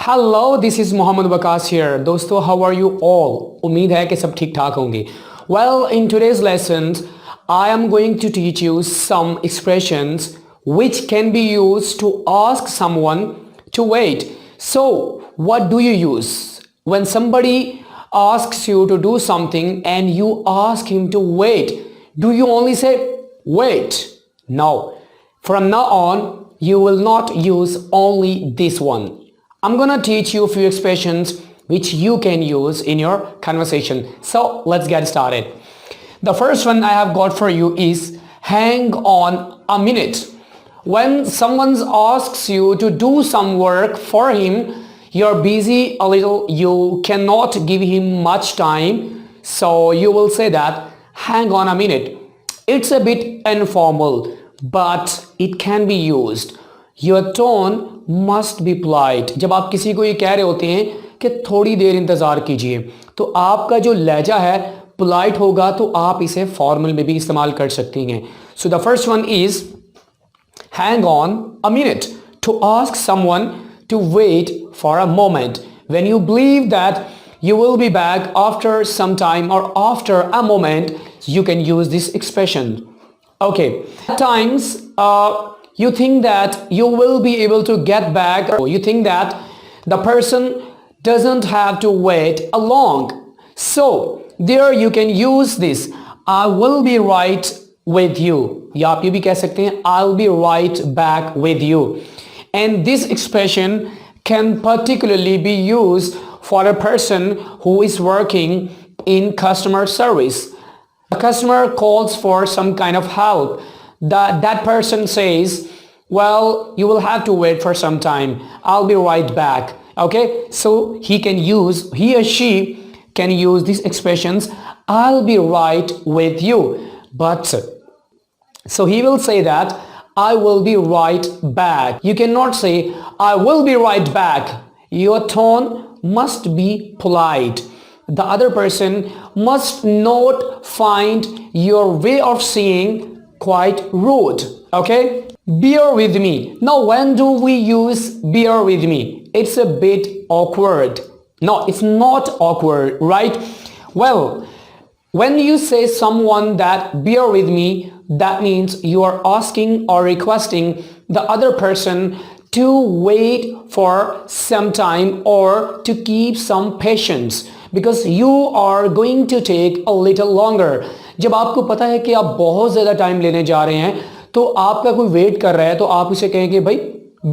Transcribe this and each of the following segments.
Hello this is Mohammad Waqas here दोस्तों how are you all उम्मीद है कि सब ठीक ठाक होंगे well in today's lesson I am going to teach you some expressions which can be used to ask someone to wait. So what do you use when somebody asks you to do something and you ask him to wait? Do you only say wait? No, from now on you will not use only this one. I'm gonna teach you a few expressions which you can use in your conversation. So let's get started. The first one I have got for you is hang on a minute. When someone asks you to do some work for him, you're busy a little, you cannot give him much time, so you will say that hang on a minute. It's a bit informal, but it can be used. Your tone must be polite. जब आप किसी को ये कह रहे होते हैं कि थोड़ी देर इंतज़ार कीजिए तो आपका जो लहजा है पोलाइट होगा तो आप इसे फॉर्मल में भी इस्तेमाल कर सकती हैं. So the first one is hang on a minute, to ask someone to wait for a moment when you believe that you will be back after some time or after a moment. You can use this expression. Okay, at times you think that you will be able to get back, or you think that the person doesn't have to wait long, so there you can use this I will be right with you, या आप ये भी कह सकते हैं I'll be right back with you. And this expression can particularly be used for a person who is working in customer service. A customer calls for some kind of help. That person says, well, you will have to wait for some time. I'll be right back. Okay, so he or she can use these expressions I'll be right with you. But so he will say that I will be right back. You cannot say I will be right back. Your tone must be polite. The other person must not find your way of saying quite rude. Okay? Bear with me. Now when do we use bear with me? It's a bit awkward. No, it's not awkward, right? Well, when you say someone that bear with me, that means you are asking or requesting the other person to wait for some time or to keep some patience because you are going to take a little longer. जब आपको पता है कि आप बहुत ज़्यादा time लेने जा रहे हैं तो आपका कोई वेट कर रहा है तो आप उसे कहेंगे भाई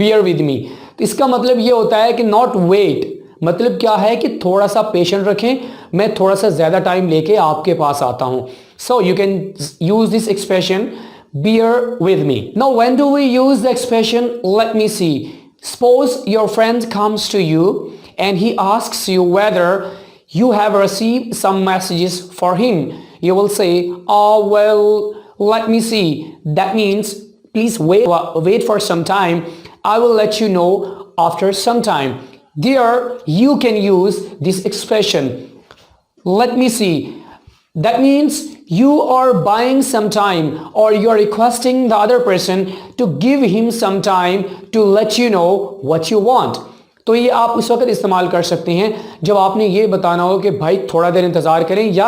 bear with me. तो इसका मतलब ये होता है कि not wait, मतलब क्या है कि थोड़ा सा पेशेंट रखें, मैं थोड़ा सा ज़्यादा टाइम लेके आपके पास आता हूँ. So you can use this expression bear with me. Now when do we use the expression let me see? Suppose your friend comes to you and he asks you whether you have received some messages for him. You will say, oh well, let me see. That means please wait for some time. I will let you know after some time. There you can use this expression let me see. That means you are buying some time or you are requesting the other person to give him some time to let you know what you want. तो ये आप उस वक्त इस्तेमाल कर सकते हैं जब आपने ये बताना हो कि भाई थोड़ा देर इंतज़ार करें या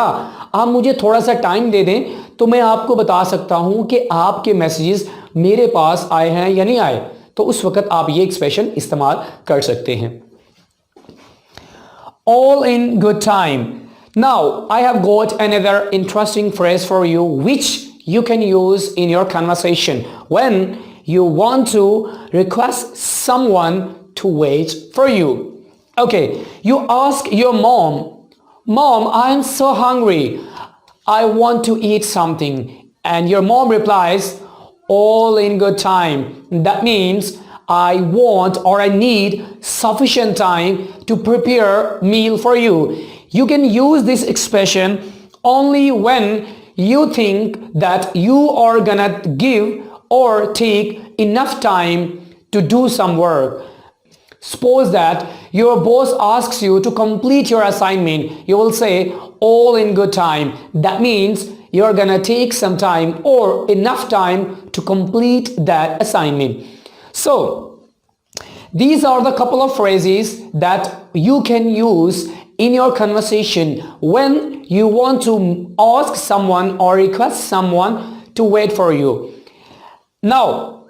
आप मुझे थोड़ा सा टाइम दे दें तो मैं आपको बता सकता हूँ कि आपके मैसेजेस मेरे पास आए हैं या नहीं आए. तो उस वक्त आप ये एक्सप्रेशन इस्तेमाल कर सकते हैं. All in good time. Now I have got another interesting phrase for you which you can use in your conversation when you want to request someone to wait for you. Okay, you ask your mom, Mom, I am so hungry. I want to eat something. And your mom replies, all in good time. That means I want or I need sufficient time to prepare meal for you. You can use this expression only when you think that you are gonna give or take enough time to do some work. Suppose that your boss asks you to complete your assignment. You will say all in good time. That means you're gonna take some time or enough time to complete that assignment. So These are the couple of phrases that you can use in your conversation when you want to ask someone or request someone to wait for you. Now,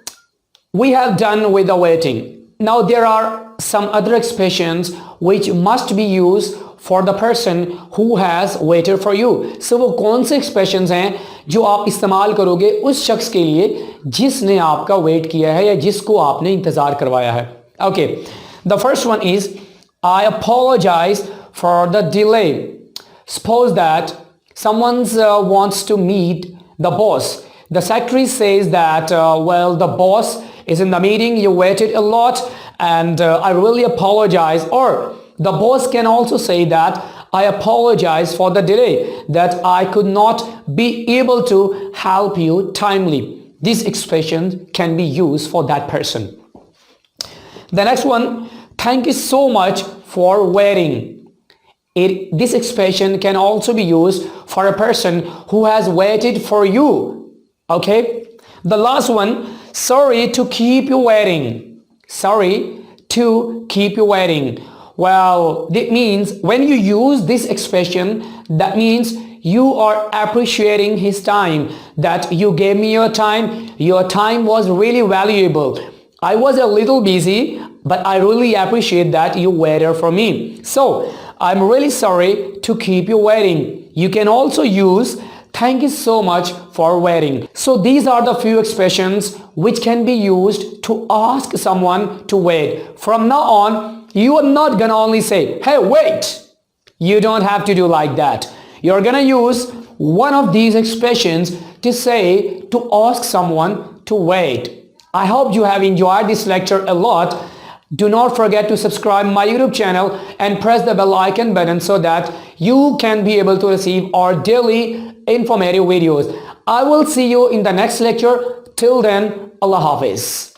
we have done with the waiting. Now there are some other expressions which must be used for the person who has waited for you. So वो कौन से expressions हैं जो आप इस्तेमाल करोगे उस शख्स के लिए जिसने आपका वेट किया है या जिसको आपने इंतज़ार करवाया है. Okay, the first one is I apologize for the delay. Suppose that someone wants to meet the boss. The secretary says that, well, the boss is in the meeting, you waited a lot, and I really apologize. Or the boss can also say that I apologize for the delay, that I could not be able to help you timely. This expression can be used for that person. The next one, thank you so much for waiting. This expression can also be used for a person who has waited for you. Okay? The last one, sorry to keep you waiting. Sorry to keep you waiting. Well, that means when you use this expression, that means you are appreciating his time, that you gave me your time. Your time was really valuable. I was a little busy, but I really appreciate that you waited for me. So, I'm really sorry to keep you waiting. You can also use thank you so much for waiting. So these are the few expressions which can be used to ask someone to wait. From now on, you are not gonna only say, hey, wait. You don't have to do like that. You're gonna use one of these expressions to say, to ask someone to wait. I hope you have enjoyed this lecture a lot. Do not forget to subscribe my YouTube channel and press the bell icon button so that you can be able to receive our daily informative videos. I will see you in the next lecture. Till then, Allah Hafiz.